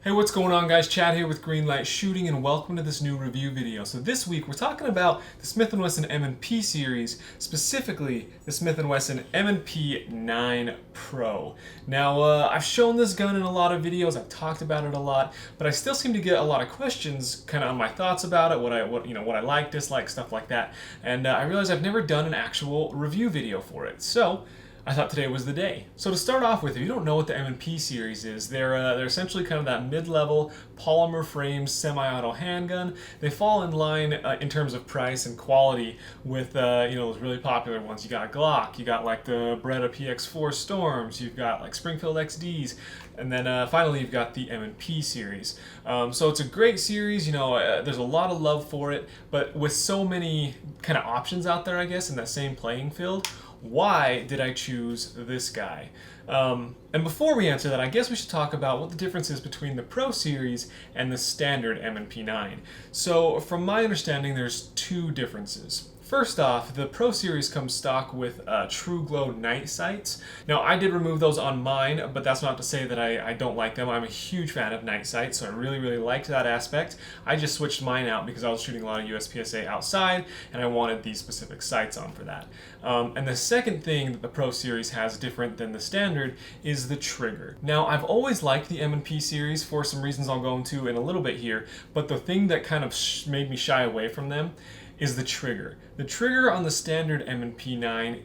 Hey, what's going on, guys? Chad here with Greenlight Shooting, and welcome to this new review video. So this week we're talking about the Smith & Wesson M&P series, specifically the Smith & Wesson M&P 9 Pro. Now, I've shown this gun in a lot of videos, I've talked about it a lot, but I still seem to get a lot of questions kind of on my thoughts about it, what I like, dislike, stuff like that. And I realized I've never done an actual review video for it. So I thought today was the day. So to start off with, if you don't know what the M&P series is, they're essentially kind of that mid-level polymer frame semi-auto handgun. They fall in line in terms of price and quality with those really popular ones. You got Glock, you got like the Beretta PX4 Storms, you've got like Springfield XDs, and then finally you've got the M&P series. So it's a great series. There's a lot of love for it, but with so many kind of options out there, I guess, in that same playing field, why did I choose this guy? And before we answer that, I guess we should talk about what the difference is between the Pro Series and the standard M&P 9. So from my understanding, there's two differences. First off, the Pro Series comes stock with True Glow night sights. Now, I did remove those on mine, but that's not to say that I don't like them. I'm a huge fan of night sights, so I really liked that aspect. I just switched mine out because I was shooting a lot of USPSA outside, and I wanted these specific sights on for that. And the second thing that the Pro Series has different than the standard is the trigger. Now, I've always liked the M&P series for some reasons I'll go into in a little bit here, but the thing that kind of made me shy away from them is the trigger. The trigger on the standard M&P 9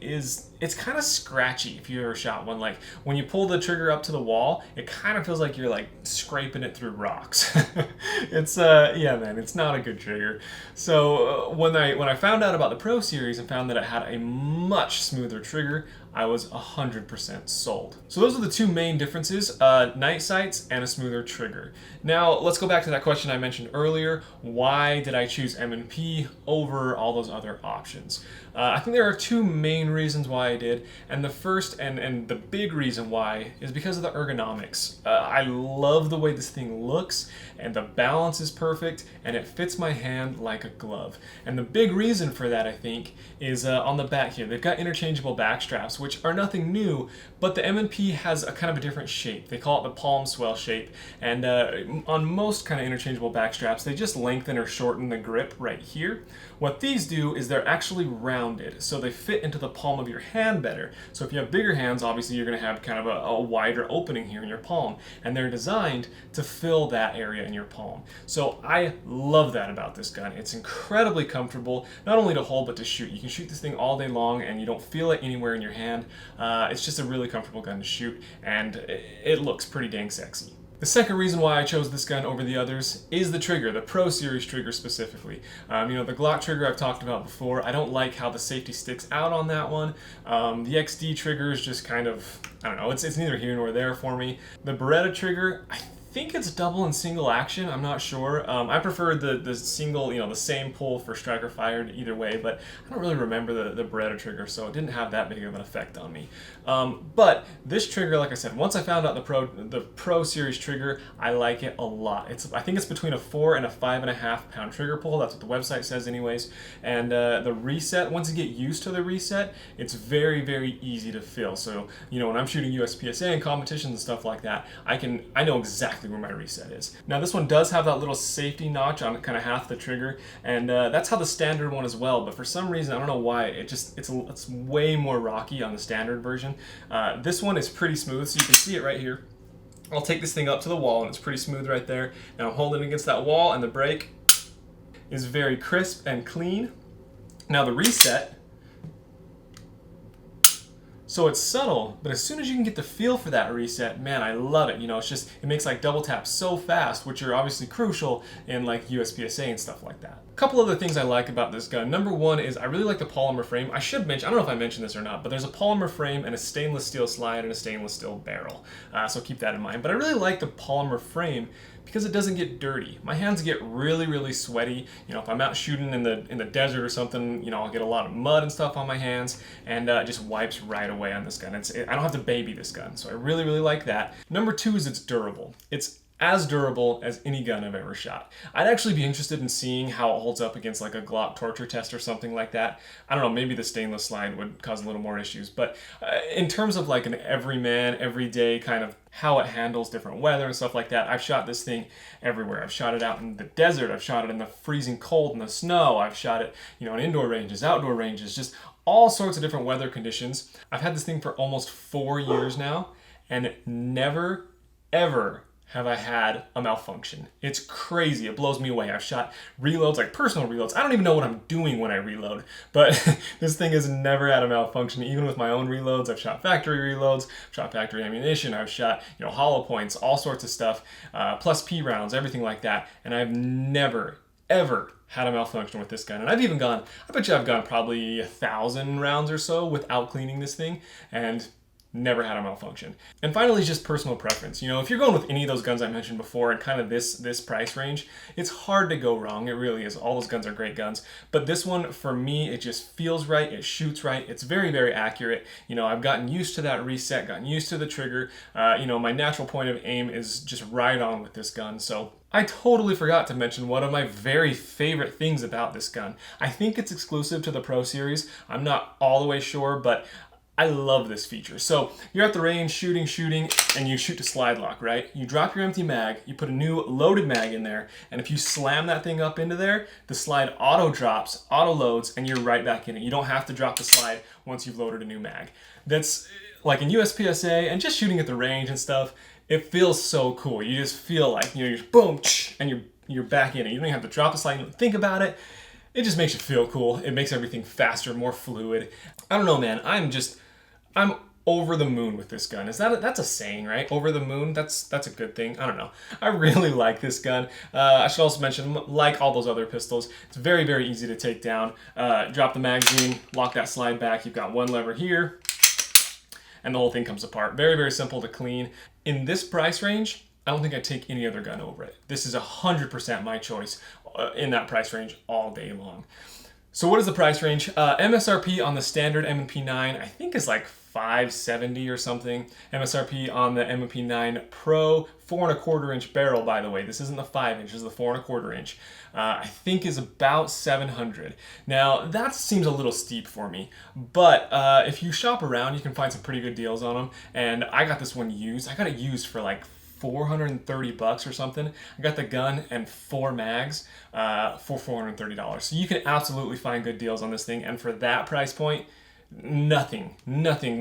it's kind of scratchy if you ever shot one. Like when you pull the trigger up to the wall, it kind of feels like you're like scraping it through rocks. It's not a good trigger. So when I found out about the Pro Series and found that it had a much smoother trigger, I was 100% sold. So those are the two main differences, night sights and a smoother trigger. Now let's go back to that question I mentioned earlier. Why did I choose M&P over all those other options? I think there are two main reasons why I did, and the first and the big reason why is because of the ergonomics. I love the way this thing looks, and the balance is perfect, and it fits my hand like a glove. And the big reason for that, I think, is on the back here. They've got interchangeable back straps, which are nothing new, but the M&P has a kind of a different shape. They call it the palm swell shape, and on most kind of interchangeable back straps, they just lengthen or shorten the grip right here. What these do is they're actually rounded, so they fit into the palm of your hand better. So if you have bigger hands, obviously you're going to have kind of a wider opening here in your palm, and they're designed to fill that area in your palm. So I love that about this gun. It's incredibly comfortable, not only to hold but to shoot. You can shoot this thing all day long and you don't feel it anywhere in your hand. It's just a really comfortable gun to shoot, and it looks pretty dang sexy. The second reason why I chose this gun over the others is the trigger, the Pro Series trigger specifically. The Glock trigger I've talked about before. I don't like how the safety sticks out on that one. The XD trigger is just kind of, I don't know, it's neither here nor there for me. The Beretta trigger, I think it's double and single action. I'm not sure. I prefer the single, the same pull for striker fired either way, but I don't really remember the Beretta trigger, so it didn't have that big of an effect on me. But this trigger, like I said, once I found out the Pro Series trigger, I like it a lot. I think it's between a 4 and a 5.5 pound trigger pull. That's what the website says anyways. And the reset, once you get used to the reset, it's very easy to fill. So, when I'm shooting USPSA and competitions and stuff like that, I know exactly where my reset is. Now this one does have that little safety notch on kind of half the trigger, and that's how the standard one as well, but for some reason, I don't know why, it's way more rocky on the standard version. This one is pretty smooth, so you can see it right here. I'll take this thing up to the wall and it's pretty smooth right there. Now I'm holding it against that wall and the break is very crisp and clean. Now the reset, so it's subtle, but as soon as you can get the feel for that reset, man, I love it. It makes like double taps so fast, which are obviously crucial in like USPSA and stuff like that. A couple other things I like about this gun. Number one is I really like the polymer frame. I should mention, I don't know if I mentioned this or not, but there's a polymer frame and a stainless steel slide and a stainless steel barrel. So keep that in mind. But I really like the polymer frame because it doesn't get dirty. My hands get really sweaty. If I'm out shooting in the desert or something, I'll get a lot of mud and stuff on my hands, and it just wipes right away on this gun. I don't have to baby this gun, so I really like that. Number two is it's durable. It's as durable as any gun I've ever shot. I'd actually be interested in seeing how it holds up against like a Glock torture test or something like that. I don't know, maybe the stainless slide would cause a little more issues, but in terms of like an everyman, everyday kind of how it handles different weather and stuff like that, I've shot this thing everywhere. I've shot it out in the desert, I've shot it in the freezing cold and the snow, I've shot it, you know, in indoor ranges, outdoor ranges, just all sorts of different weather conditions. I've had this thing for almost 4 years now, and never, ever have I had a malfunction. It's crazy. It blows me away. I've shot reloads, like personal reloads. I don't even know what I'm doing when I reload, but this thing has never had a malfunction. Even with my own reloads, I've shot factory reloads, I've shot factory ammunition, I've shot, you know, hollow points, all sorts of stuff, plus P rounds, everything like that. And I've never, ever had a malfunction with this gun. And I've even gone, I bet you I've gone probably 1,000 rounds or so without cleaning this thing, and never had a malfunction. And finally, just personal preference. You know, if you're going with any of those guns I mentioned before and kind of this price range, it's hard to go wrong. It really is. All those guns are great guns. But this one, for me, it just feels right. It shoots right. It's very, very accurate. You know, I've gotten used to that reset, gotten used to the trigger. You know, my natural point of aim is just right on with this gun. So I totally forgot to mention one of my very favorite things about this gun. I think it's exclusive to the Pro Series. I'm not all the way sure, but I love this feature. So you're at the range shooting, and you shoot to slide lock, right? You drop your empty mag, you put a new loaded mag in there, and if you slam that thing up into there, the slide auto drops, auto loads, and you're right back in it. You don't have to drop the slide once you've loaded a new mag. That's like in USPSA and just shooting at the range and stuff, it feels so cool. You just feel like, you know, you're just boom, and you're back in it. You don't even have to drop the slide, you don't think about it. It just makes you feel cool. It makes everything faster, more fluid. I don't know, man. I'm over the moon with this gun. That's a saying, right? Over the moon, that's a good thing. I don't know. I really like this gun. I should also mention, like all those other pistols, it's very, very easy to take down. Drop the magazine, lock that slide back. You've got one lever here, and the whole thing comes apart. Very, very simple to clean. In this price range, I don't think I'd take any other gun over it. This is 100% my choice in that price range all day long. So what is the price range? MSRP on the standard M&P 9, I think is like $570 or something. MSRP on the M&P 9 Pro, 4¼ inch barrel, by the way. This isn't the 5 inch, this is the 4¼ inch. I think is about $700. Now that seems a little steep for me, but if you shop around, you can find some pretty good deals on them. And I got this one used. I got it used for like $430 or something. I got the gun and 4 mags for $430. So you can absolutely find good deals on this thing, and for that price point, nothing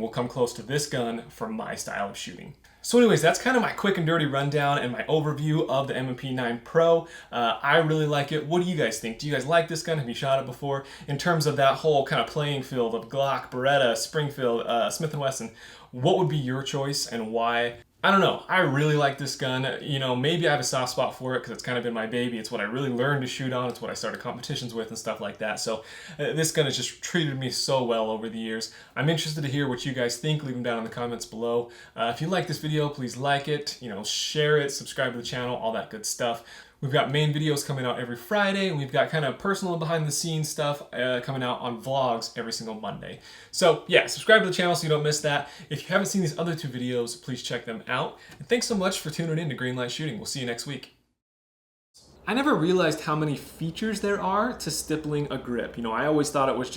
will come close to this gun for my style of shooting. So anyways, that's kind of my quick and dirty rundown and my overview of the M&P 9 Pro. I really like it. What do you guys think? Do you guys like this gun? Have you shot it before? In terms of that whole kind of playing field of Glock, Beretta, Springfield, Smith & Wesson, what would be your choice and why? I don't know. I really like this gun. You know, maybe I have a soft spot for it because it's kind of been my baby. It's what I really learned to shoot on. It's what I started competitions with and stuff like that. So this gun has just treated me so well over the years. I'm interested to hear what you guys think. Leave them down in the comments below. If you like this video, please like it, you know, share it, subscribe to the channel, all that good stuff. We've got main videos coming out every Friday, and we've got kind of personal behind the scenes stuff coming out on vlogs every single Monday. So yeah, subscribe to the channel so you don't miss that. If you haven't seen these other 2 videos, please check them out. And thanks so much for tuning in to Greenlight Shooting. We'll see you next week. I never realized how many features there are to stippling a grip. You know, I always thought it was just